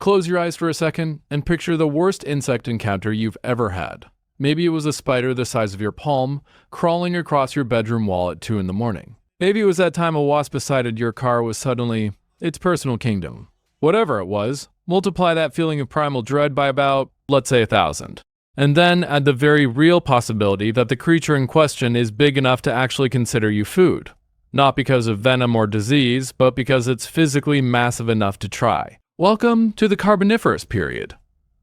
Close your eyes for a second and picture the worst insect encounter you've ever had. Maybe it was a spider the size of your palm, crawling across your bedroom wall at 2 in the morning. Maybe it was that time a wasp beside your car was suddenly its personal kingdom. Whatever it was, multiply that feeling of primal dread by about, let's say, 1,000. And then add the very real possibility that the creature in question is big enough to actually consider you food. Not because of venom or disease, but because it's physically massive enough to try. Welcome to the Carboniferous Period.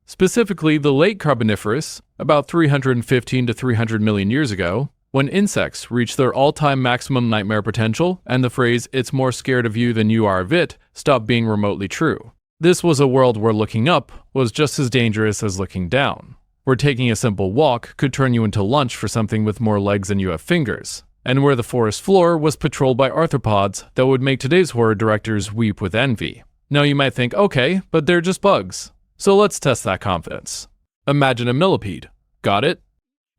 Specifically, the late Carboniferous, about 315 to 300 million years ago, when insects reached their all-time maximum nightmare potential and the phrase, "it's more scared of you than you are of it," stopped being remotely true. This was a world where looking up was just as dangerous as looking down, where taking a simple walk could turn you into lunch for something with more legs than you have fingers, and where the forest floor was patrolled by arthropods that would make today's horror directors weep with envy. Now you might think, okay, but they're just bugs. So let's test that confidence. Imagine a millipede. Got it?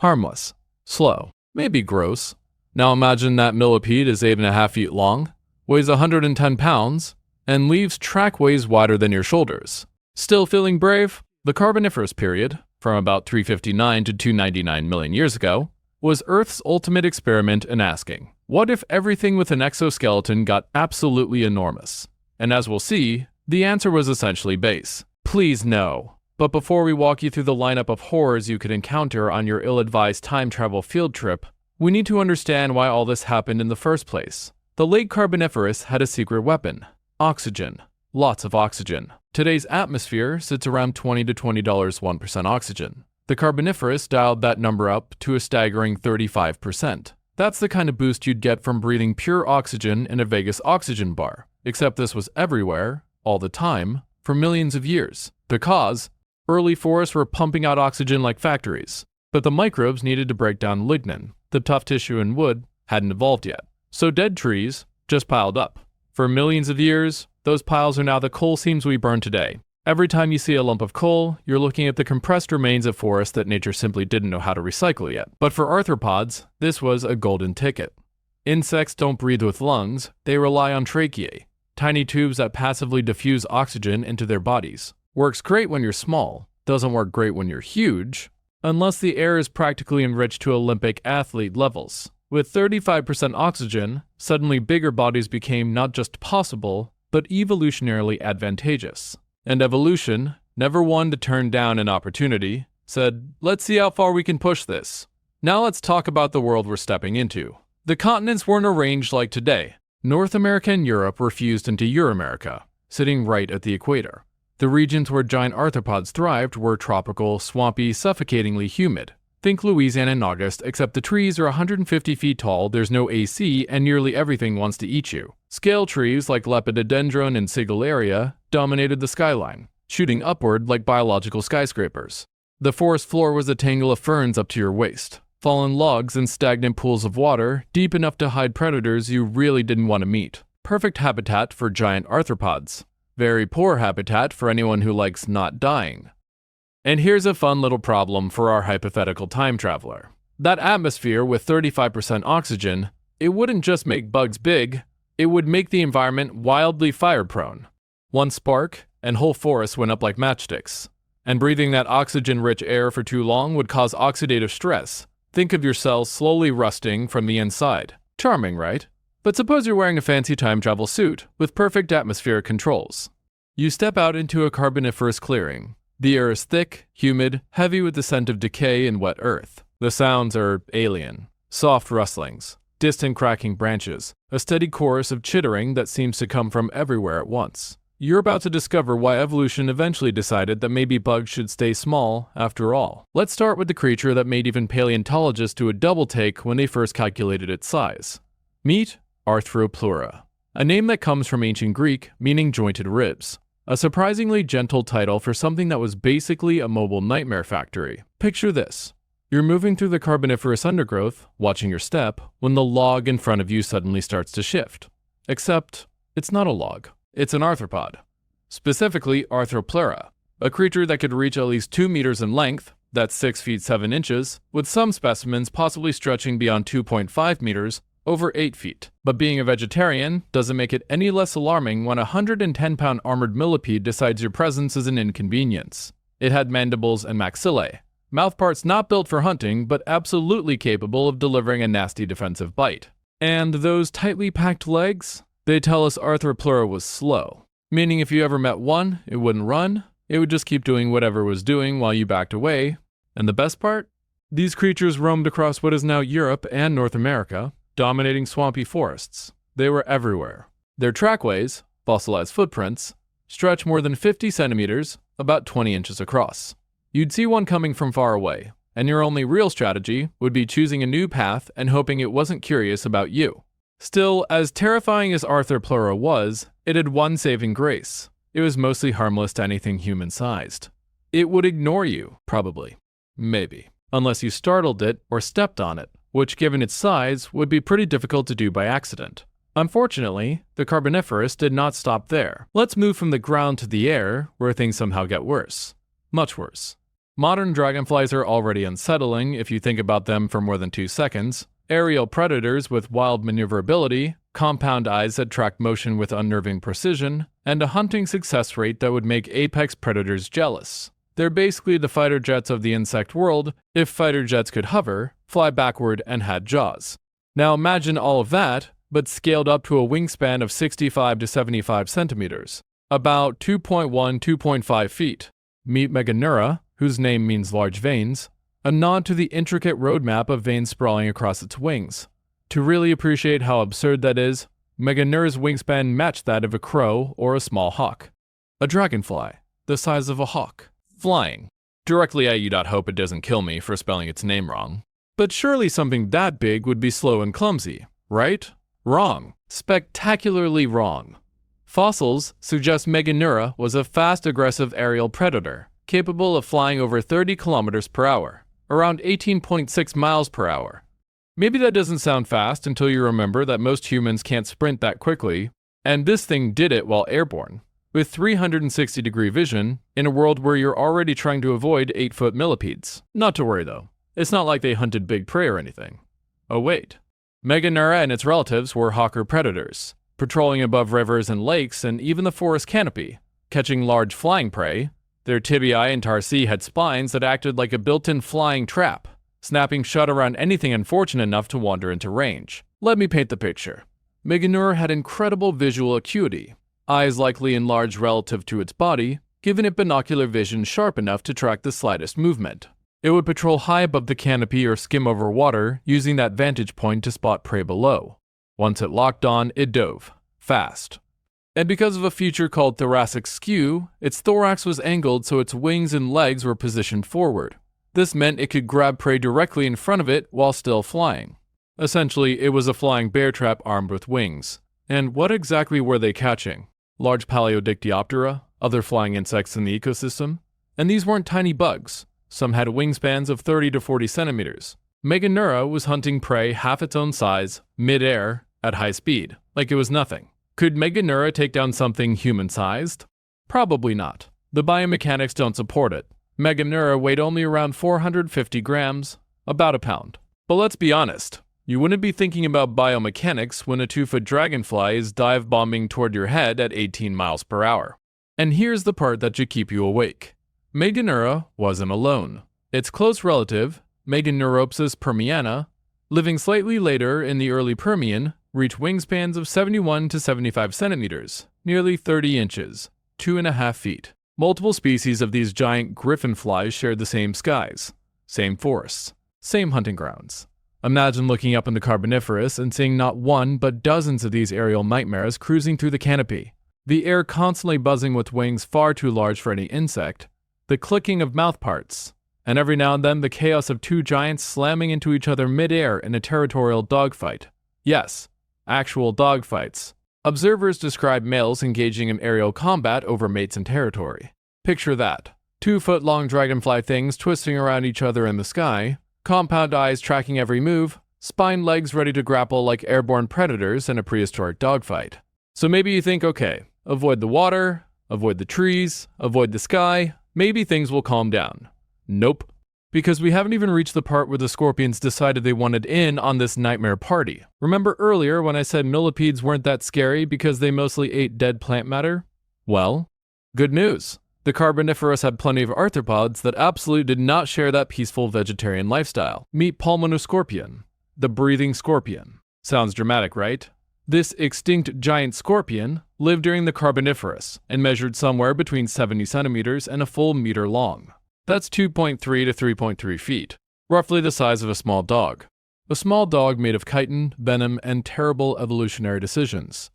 Harmless. Slow. Maybe gross. Now imagine that millipede is 8.5 feet long, weighs 110 pounds, and leaves trackways wider than your shoulders. Still feeling brave? The Carboniferous Period, from about 359 to 299 million years ago, was Earth's ultimate experiment in asking, what if everything with an exoskeleton got absolutely enormous? And as we'll see, the answer was essentially base. Please no. But before we walk you through the lineup of horrors you could encounter on your ill-advised time travel field trip, we need to understand why all this happened in the first place. The late Carboniferous had a secret weapon: oxygen. Lots of oxygen. Today's atmosphere sits around $20 to $20 1% oxygen. The Carboniferous dialed that number up to a staggering 35%. That's the kind of boost you'd get from breathing pure oxygen in a Vegas oxygen bar, except this was everywhere, all the time, for millions of years. Because early forests were pumping out oxygen like factories, but the microbes needed to break down lignin. The tough tissue in wood hadn't evolved yet. So dead trees just piled up. For millions of years, those piles are now the coal seams we burn today. Every time you see a lump of coal, you're looking at the compressed remains of forests that nature simply didn't know how to recycle yet. But for arthropods, this was a golden ticket. Insects don't breathe with lungs, they rely on tracheae, tiny tubes that passively diffuse oxygen into their bodies. Works great when you're small, doesn't work great when you're huge, unless the air is practically enriched to Olympic athlete levels. With 35% oxygen, suddenly bigger bodies became not just possible, but evolutionarily advantageous. And evolution, never one to turn down an opportunity, said, let's see how far we can push this. Now let's talk about the world we're stepping into. The continents weren't arranged like today. North America and Europe were fused into Euramerica, sitting right at the equator. The regions where giant arthropods thrived were tropical, swampy, suffocatingly humid. Think Louisiana in August, except the trees are 150 feet tall, there's no AC, and nearly everything wants to eat you. Scale trees like Lepidodendron and Sigillaria dominated the skyline, shooting upward like biological skyscrapers. The forest floor was a tangle of ferns up to your waist, fallen logs and stagnant pools of water deep enough to hide predators you really didn't want to meet. Perfect habitat for giant arthropods. Very poor habitat for anyone who likes not dying. And here's a fun little problem for our hypothetical time traveler. That atmosphere with 35% oxygen, it wouldn't just make bugs big, it would make the environment wildly fire-prone. One spark, and whole forests went up like matchsticks. And breathing that oxygen-rich air for too long would cause oxidative stress. Think of your cells slowly rusting from the inside. Charming, right? But suppose you're wearing a fancy time travel suit with perfect atmospheric controls. You step out into a carboniferous clearing. The air is thick, humid, heavy with the scent of decay and wet earth. The sounds are alien. Soft rustlings, distant cracking branches, a steady chorus of chittering that seems to come from everywhere at once. You're about to discover why evolution eventually decided that maybe bugs should stay small after all. Let's start with the creature that made even paleontologists do a double take when they first calculated its size. Meet Arthropleura, a name that comes from ancient Greek meaning jointed ribs. A surprisingly gentle title for something that was basically a mobile nightmare factory. Picture this. You're moving through the Carboniferous undergrowth, watching your step, when the log in front of you suddenly starts to shift. Except, it's not a log. It's an arthropod. Specifically, Arthropleura, a creature that could reach at least 2 meters in length, that's 6 feet 7 inches, with some specimens possibly stretching beyond 2.5 meters, over 8 feet. But being a vegetarian doesn't make it any less alarming when a 110-pound armored millipede decides your presence is an inconvenience. It had mandibles and maxillae, mouthparts not built for hunting but absolutely capable of delivering a nasty defensive bite. And those tightly packed legs? They tell us Arthropleura was slow, meaning if you ever met one, it wouldn't run, it would just keep doing whatever it was doing while you backed away. And the best part? These creatures roamed across what is now Europe and North America, dominating swampy forests. They were everywhere. Their trackways, fossilized footprints, stretch more than 50 centimeters, about 20 inches across. You'd see one coming from far away, and your only real strategy would be choosing a new path and hoping it wasn't curious about you. Still, as terrifying as Arthropleura was, it had one saving grace. It was mostly harmless to anything human-sized. It would ignore you, probably. Maybe. Unless you startled it or stepped on it, which given its size would be pretty difficult to do by accident. Unfortunately, the Carboniferous did not stop there. Let's move from the ground to the air, where things somehow get worse. Much worse. Modern dragonflies are already unsettling if you think about them for more than 2 seconds. Aerial predators with wild maneuverability, compound eyes that track motion with unnerving precision, and a hunting success rate that would make apex predators jealous. They're basically the fighter jets of the insect world if fighter jets could hover, fly backward, and had jaws. Now imagine all of that, but scaled up to a wingspan of 65 to 75 centimeters, about 2.1–2.5 feet. Meet Meganeura, whose name means large veins, a nod to the intricate roadmap of veins sprawling across its wings. To really appreciate how absurd that is, Meganeura's wingspan matched that of a crow or a small hawk. A dragonfly, the size of a hawk, flying. Directly at you. Hope it doesn't kill me for spelling its name wrong. But surely something that big would be slow and clumsy, right? Wrong. Spectacularly wrong. Fossils suggest Meganeura was a fast, aggressive aerial predator, capable of flying over 30 kilometers per hour, around 18.6 miles per hour. Maybe that doesn't sound fast until you remember that most humans can't sprint that quickly, and this thing did it while airborne, with 360-degree vision in a world where you're already trying to avoid 8-foot millipedes. Not to worry though, it's not like they hunted big prey or anything. Oh wait. Meganeura and its relatives were hawker predators, patrolling above rivers and lakes and even the forest canopy, catching large flying prey. Their tibiae and tarsi had spines that acted like a built-in flying trap, snapping shut around anything unfortunate enough to wander into range. Let me paint the picture. Meganeura had incredible visual acuity, eyes likely enlarged relative to its body, giving it binocular vision sharp enough to track the slightest movement. It would patrol high above the canopy or skim over water, using that vantage point to spot prey below. Once it locked on, it dove, fast. And because of a feature called thoracic skew, its thorax was angled so its wings and legs were positioned forward. This meant it could grab prey directly in front of it while still flying. Essentially, it was a flying bear trap armed with wings. And what exactly were they catching? Large Paleodictyoptera, other flying insects in the ecosystem? And these weren't tiny bugs. Some had wingspans of 30 to 40 centimeters. Meganeura was hunting prey half its own size, mid-air, at high speed, like it was nothing. Could Meganeura take down something human-sized? Probably not. The biomechanics don't support it. Meganeura weighed only around 450 grams, about a pound. But let's be honest, you wouldn't be thinking about biomechanics when a 2-foot dragonfly is dive-bombing toward your head at 18 miles per hour. And here's the part that should keep you awake. Meganeura wasn't alone. Its close relative, Meganeuropsis permiana, living slightly later in the early Permian, reached wingspans of 71 to 75 centimeters, nearly 30 inches, 2.5 feet. Multiple species of these giant griffin flies shared the same skies, same forests, same hunting grounds. Imagine looking up in the Carboniferous and seeing not one but dozens of these aerial nightmares cruising through the canopy, the air constantly buzzing with wings far too large for any insect, the clicking of mouthparts, and every now and then the chaos of 2 giants slamming into each other mid-air in a territorial dogfight. Yes, actual dogfights. Observers describe males engaging in aerial combat over mates and territory. Picture that. 2-foot-long dragonfly things twisting around each other in the sky, compound eyes tracking every move, spine legs ready to grapple like airborne predators in a prehistoric dogfight. So maybe you think, okay, avoid the water, avoid the trees, avoid the sky, maybe things will calm down. Nope. because we haven't even reached the part where the scorpions decided they wanted in on this nightmare party. Remember earlier when I said millipedes weren't that scary because they mostly ate dead plant matter? Well, good news. The Carboniferous had plenty of arthropods that absolutely did not share that peaceful vegetarian lifestyle. Meet Pulmonoscorpion, the breathing scorpion. Sounds dramatic, right? This extinct giant scorpion lived during the Carboniferous and measured somewhere between 70 centimeters and a full meter long. That's 2.3 to 3.3 feet, roughly the size of a small dog. A small dog made of chitin, venom, and terrible evolutionary decisions.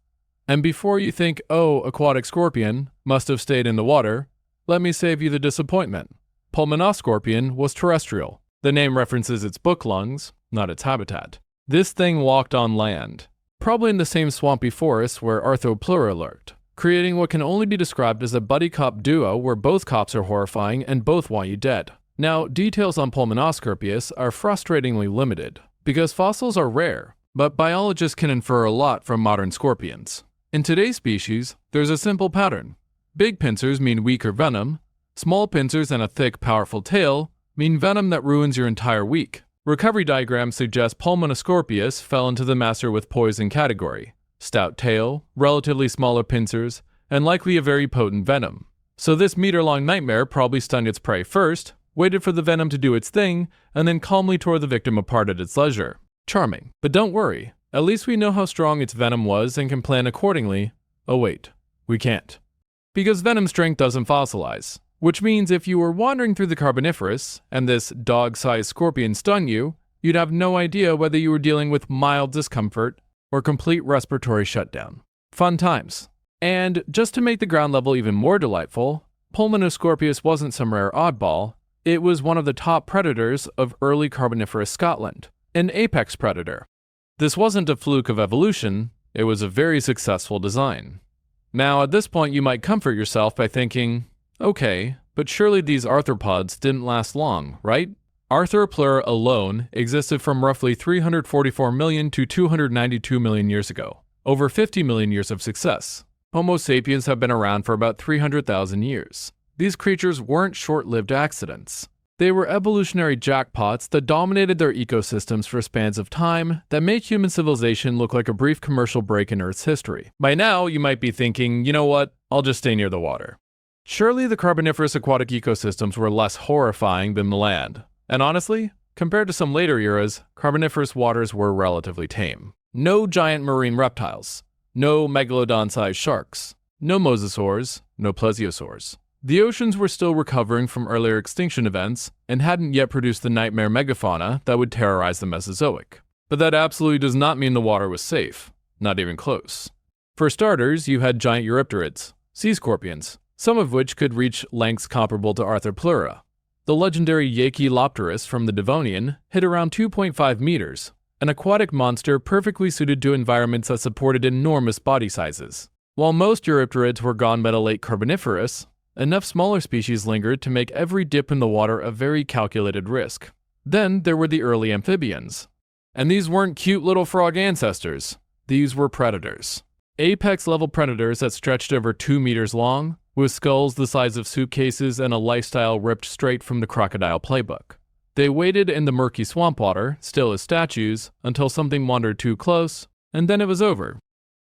And before you think, oh, aquatic scorpion must have stayed in the water, let me save you the disappointment. Pulmonoscorpion was terrestrial. The name references its book lungs, not its habitat. This thing walked on land, probably in the same swampy forest where Arthropleura lurked, creating what can only be described as a buddy cop duo where both cops are horrifying and both want you dead. Now, details on Pulmonoscorpius are frustratingly limited, because fossils are rare, but biologists can infer a lot from modern scorpions. In today's species, there's a simple pattern. Big pincers mean weaker venom, small pincers and a thick, powerful tail mean venom that ruins your entire week. Recovery diagrams suggest Pulmonoscorpius fell into the master with poison category. Stout tail, relatively smaller pincers, and likely a very potent venom. So this meter-long nightmare probably stunned its prey first, waited for the venom to do its thing, and then calmly tore the victim apart at its leisure. Charming. But don't worry, at least we know how strong its venom was and can plan accordingly. Oh wait, we can't. Because venom strength doesn't fossilize, which means if you were wandering through the Carboniferous and this dog-sized scorpion stung you, you'd have no idea whether you were dealing with mild discomfort or complete respiratory shutdown. Fun times. And just to make the ground level even more delightful, Pulmonoscorpius wasn't some rare oddball, it was one of the top predators of early Carboniferous Scotland, an apex predator. This wasn't a fluke of evolution, it was a very successful design. Now at this point you might comfort yourself by thinking, okay, but surely these arthropods didn't last long, right? Arthropleura alone existed from roughly 344 million to 292 million years ago, over 50 million years of success. Homo sapiens have been around for about 300,000 years. These creatures weren't short-lived accidents. They were evolutionary jackpots that dominated their ecosystems for spans of time that make human civilization look like a brief commercial break in Earth's history. By now, you might be thinking, you know what, I'll just stay near the water. Surely the Carboniferous aquatic ecosystems were less horrifying than the land. And honestly, compared to some later eras, Carboniferous waters were relatively tame. No giant marine reptiles, no megalodon-sized sharks, no mosasaurs, no plesiosaurs. The oceans were still recovering from earlier extinction events and hadn't yet produced the nightmare megafauna that would terrorize the Mesozoic. But that absolutely does not mean the water was safe, not even close. For starters, you had giant eurypterids, sea scorpions, some of which could reach lengths comparable to Arthropleura. The legendary Yachelopterus from the Devonian hit around 2.5 meters, an aquatic monster perfectly suited to environments that supported enormous body sizes. While most eurypterids were gone by the late Carboniferous, enough smaller species lingered to make every dip in the water a very calculated risk. Then there were the early amphibians. And these weren't cute little frog ancestors. These were predators. Apex-level predators that stretched over 2 meters long, with skulls the size of suitcases and a lifestyle ripped straight from the crocodile playbook. They waited in the murky swamp water, still as statues, until something wandered too close, and then it was over.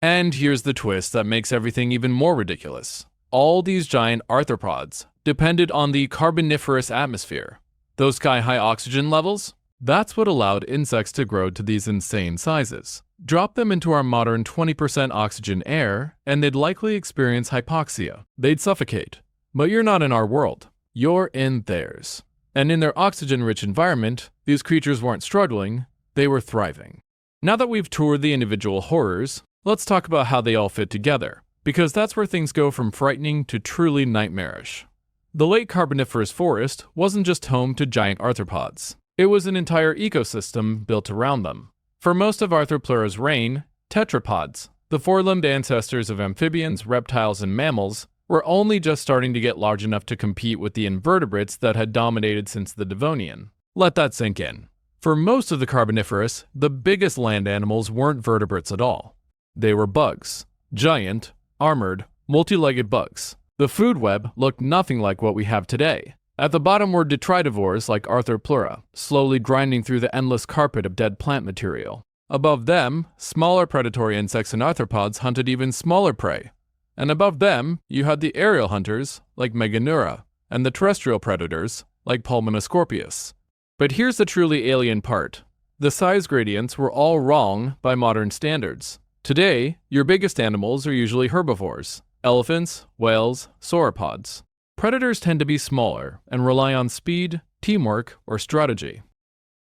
And here's the twist that makes everything even more ridiculous. All these giant arthropods depended on the Carboniferous atmosphere. Those sky-high oxygen levels? That's what allowed insects to grow to these insane sizes. Drop them into our modern 20% oxygen air, and they'd likely experience hypoxia. They'd suffocate. But you're not in our world. You're in theirs. And in their oxygen-rich environment, these creatures weren't struggling, they were thriving. Now that we've toured the individual horrors, let's talk about how they all fit together, because that's where things go from frightening to truly nightmarish. The late Carboniferous forest wasn't just home to giant arthropods. It was an entire ecosystem built around them. For most of Arthropleura's reign, tetrapods, the four-limbed ancestors of amphibians, reptiles, and mammals, were only just starting to get large enough to compete with the invertebrates that had dominated since the Devonian. Let that sink in. For most of the Carboniferous, the biggest land animals weren't vertebrates at all. They were bugs. Giant, armored, multi-legged bugs. The food web looked nothing like what we have today. At the bottom were detritivores like Arthropleura, slowly grinding through the endless carpet of dead plant material. Above them, smaller predatory insects and arthropods hunted even smaller prey. And above them, you had the aerial hunters, like Meganeura, and the terrestrial predators, like Pulmonoscorpius. But here's the truly alien part. The size gradients were all wrong by modern standards. Today, your biggest animals are usually herbivores: elephants, whales, sauropods. Predators tend to be smaller and rely on speed, teamwork, or strategy.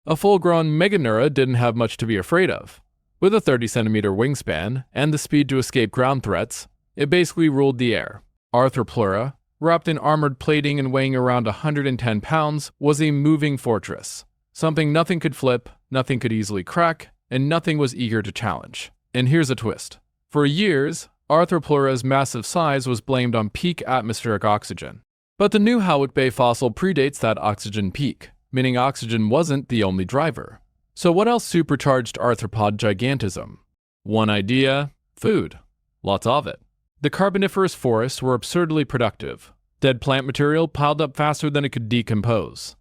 A full-grown Meganeura didn't have much to be afraid of. With a 30-centimeter wingspan and the speed to escape ground threats, it basically ruled the air. Arthropleura, wrapped in armored plating and weighing around 110 pounds, was a moving fortress. Something nothing could flip, nothing could easily crack, and nothing was eager to challenge. And here's a twist. For years, Arthropleura's massive size was blamed on peak atmospheric oxygen. But the new Howick Bay fossil predates that oxygen peak, meaning oxygen wasn't the only driver. So what else supercharged arthropod gigantism? One idea: food. Lots of it. The Carboniferous forests were absurdly productive. Dead plant material piled up faster than it could decompose.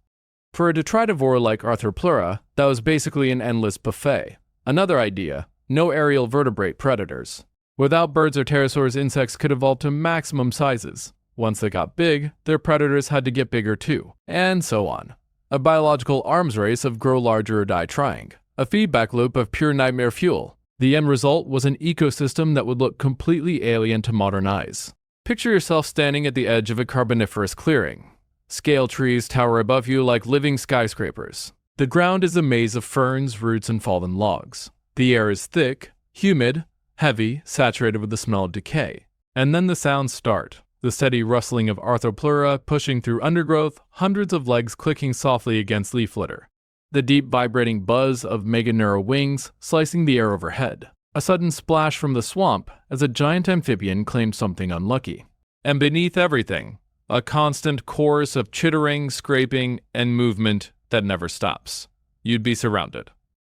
For a detritivore like Arthropleura, that was basically an endless buffet. Another idea: no aerial vertebrate predators. Without birds or pterosaurs, insects could evolve to maximum sizes. Once they got big, their predators had to get bigger too, and so on. A biological arms race of grow larger or die trying. A feedback loop of pure nightmare fuel. The end result was an ecosystem that would look completely alien to modern eyes. Picture yourself standing at the edge of a carboniferous clearing. Scale trees tower above you like living skyscrapers. The ground is a maze of ferns, roots, and fallen logs. The air is thick, humid, heavy, saturated with the smell of decay. And then the sounds start. The steady rustling of Arthropleura pushing through undergrowth, hundreds of legs clicking softly against leaf litter. The deep vibrating buzz of Meganeura wings slicing the air overhead. A sudden splash from the swamp as a giant amphibian claimed something unlucky. And beneath everything, a constant chorus of chittering, scraping, and movement that never stops. You'd be surrounded.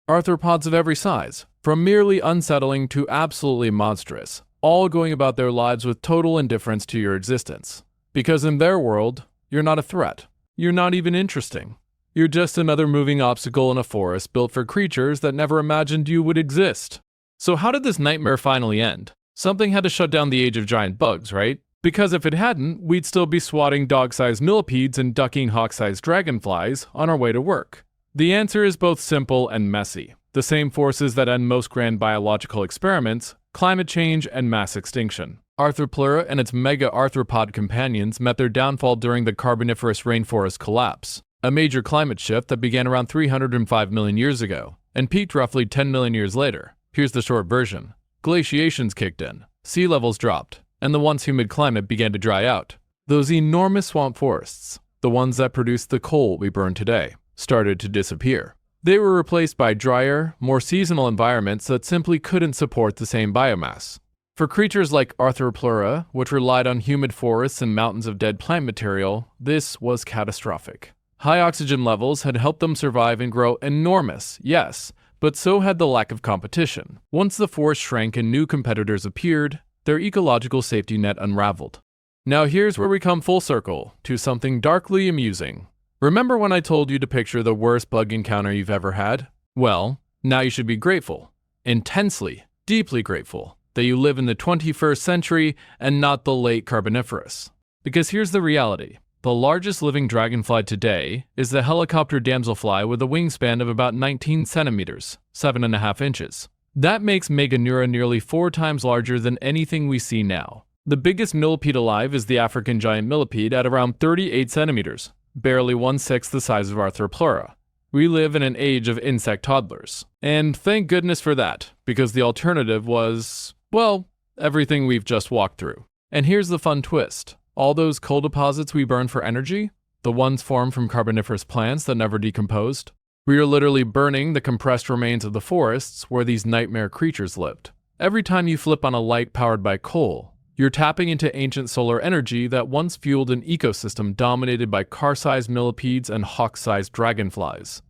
Arthropods of every size, from merely unsettling to absolutely monstrous, all going about their lives with total indifference to your existence. Because in their world, you're not a threat. You're not even interesting. You're just another moving obstacle in a forest built for creatures that never imagined you would exist. So how did this nightmare finally end? Something had to shut down the age of giant bugs, right? Because if it hadn't, we'd still be swatting dog-sized millipedes and ducking hawk-sized dragonflies on our way to work. The answer is both simple and messy. The same forces that end most grand biological experiments: climate change and mass extinction. Arthropleura and its mega-arthropod companions met their downfall during the Carboniferous rainforest collapse, a major climate shift that began around 305 million years ago, and peaked roughly 10 million years later. Here's the short version. Glaciations kicked in, sea levels dropped, and the once humid climate began to dry out. Those enormous swamp forests, the ones that produced the coal we burn today, started to disappear. They were replaced by drier, more seasonal environments that simply couldn't support the same biomass. For creatures like Arthropleura, which relied on humid forests and mountains of dead plant material, this was catastrophic. High oxygen levels had helped them survive and grow enormous, yes, but so had the lack of competition. Once the forest shrank and new competitors appeared, their ecological safety net unraveled. Now here's where we come full circle to something darkly amusing. Remember when I told you to picture the worst bug encounter you've ever had? Well, now you should be grateful. Intensely, deeply grateful that you live in the 21st century and not the late Carboniferous. Because here's the reality. The largest living dragonfly today is the helicopter damselfly with a wingspan of about 19 centimeters, 7.5 inches. That makes Meganeura nearly 4 times larger than anything we see now. The biggest millipede alive is the African giant millipede at around 38 centimeters, barely 1/6 the size of Arthropleura. We live in an age of insect toddlers. And thank goodness for that, because the alternative was, well, everything we've just walked through. And here's the fun twist. All those coal deposits we burn for energy, the ones formed from carboniferous plants that never decomposed, we are literally burning the compressed remains of the forests where these nightmare creatures lived. Every time you flip on a light powered by coal, you're tapping into ancient solar energy that once fueled an ecosystem dominated by car-sized millipedes and hawk-sized dragonflies.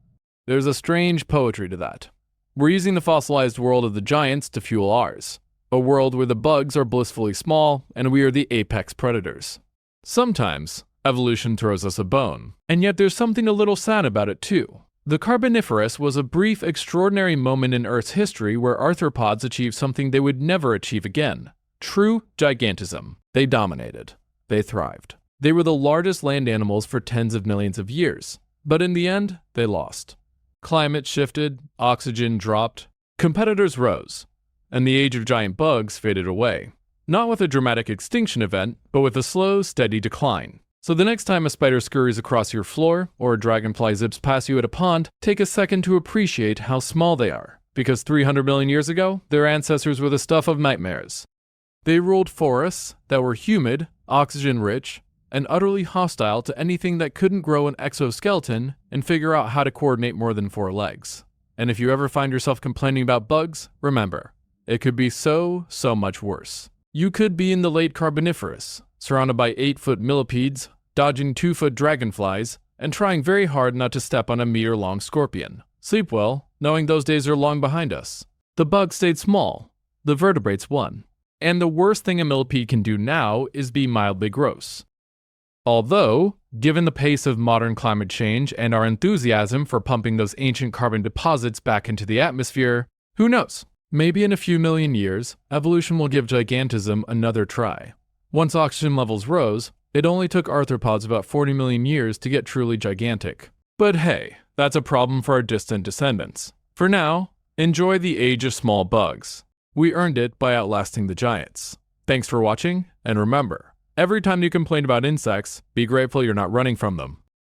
There's a strange poetry to that. We're using the fossilized world of the giants to fuel ours, a world where the bugs are blissfully small and we are the apex predators. Sometimes, Evolution throws us a bone. And yet there's something a little sad about it too. The Carboniferous was a brief, extraordinary moment in Earth's history where arthropods achieved something they would never achieve again. True gigantism. They dominated. They thrived. They were the largest land animals for tens of millions of years. But in the end, they lost. Climate shifted, oxygen dropped, competitors rose, and the age of giant bugs faded away. Not with a dramatic extinction event, but with a slow, steady decline. So the next time a spider scurries across your floor, or a dragonfly zips past you at a pond, take a second to appreciate how small they are. Because 300 million years ago, their ancestors were the stuff of nightmares. They ruled forests that were humid, oxygen-rich, and utterly hostile to anything that couldn't grow an exoskeleton and figure out how to coordinate more than 4 legs. And if you ever find yourself complaining about bugs, remember, it could be so much worse. You could be in the late Carboniferous, surrounded by 8-foot millipedes, dodging 2-foot dragonflies, and trying very hard not to step on a meter-long scorpion. Sleep well, knowing those days are long behind us. The bugs stayed small, the vertebrates won. And the worst thing a millipede can do now is be mildly gross. Although, given the pace of modern climate change and our enthusiasm for pumping those ancient carbon deposits back into the atmosphere, who knows? Maybe in a few million years, evolution will give gigantism another try. Once oxygen levels rose, it only took arthropods about 40 million years to get truly gigantic. But hey, that's a problem for our distant descendants. For now, enjoy the age of small bugs. We earned it by outlasting the giants. Thanks for watching, and remember, every time you complain about insects, be grateful you're not running from them.